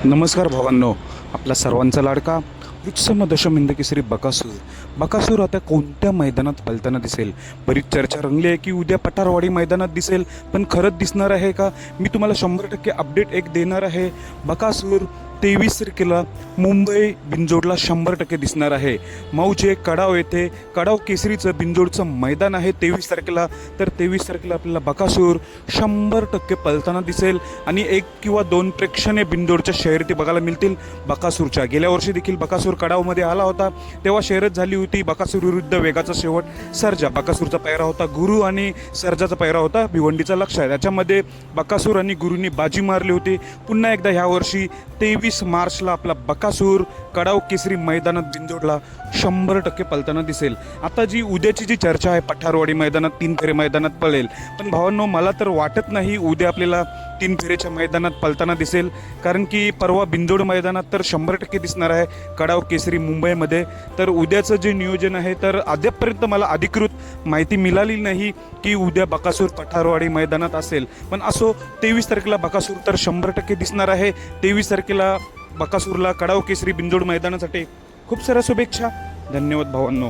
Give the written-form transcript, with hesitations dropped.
नमस्कार भावांनो, आपला सर्वांचा लाडका वृक्षम दशम हिंद केसरी बकासूर. बकासूर आता कोणत्या मैदानात पळताना दिसेल? बरीच चर्चा रंगली आहे की उद्या पठारवाडी मैदानात दिसेल, पण खरंच दिसणार आहे का? मी तुम्हाला 100% अपडेट एक देणार आहे. बकासूर 23 तारखेला मुंबई बिंजोडला 100% दिसणार आहे. मौजे कडाव येथे कडाव केसरीचं बिंजोडचं मैदान आहे 23 तारखेला. तर 23 तारखेला आपल्याला बकासूर 100% पळताना दिसेल आणि 1 किंवा 2 प्रेक्षणीय बिंजोडच्या शर्यती बघायला मिळतील बकासूरच्या. गेल्या वर्षी देखील बकासूर कडावमध्ये आला होता, तेव्हा शर्यत झाली होती बकासूर विरुद्ध वेगाचा शेवट सर्जा. बकासूरचा पैरा होता गुरु आणि सर्जाचा पैरा होता भिवंडीचा लक्ष आहे. त्याच्यामध्ये बकासूर आणि गुरुंनी बाजी मारली होती. पुन्हा एकदा ह्या वर्षी 23 मार्चला आपला बकासूर कडाव केसरी मैदानात बिंजोडला 100% पळताना दिसेल. आता जी उद्याची जी चर्चा आहे पठारवाडी मैदानात 3 फेरे मैदानात पळेल, पण भावांनो मला तर वाटत नाही उद्या आपल्याला 3 फेरेच्या मैदानात पळताना दिसेल, कारण की परवा बिंजोड मैदानात तर 100% दिसणार आहे कडाव केसरी मुंबईमध्ये. तर उद्याचं जे नियोजन आहे तर अद्यापपर्यंत मला अधिकृत माहिती मिळाली नाही की उद्या बकासूर पठारवाडी मैदानात असेल, पण असो 23 तारखेला बकासूर तर 100% दिसणार आहे. 23 तारखेला बकासूरला कडाव केसरी बिंजोड मैदानासाठी खूप साऱ्या शुभेच्छा. धन्यवाद भावांनो.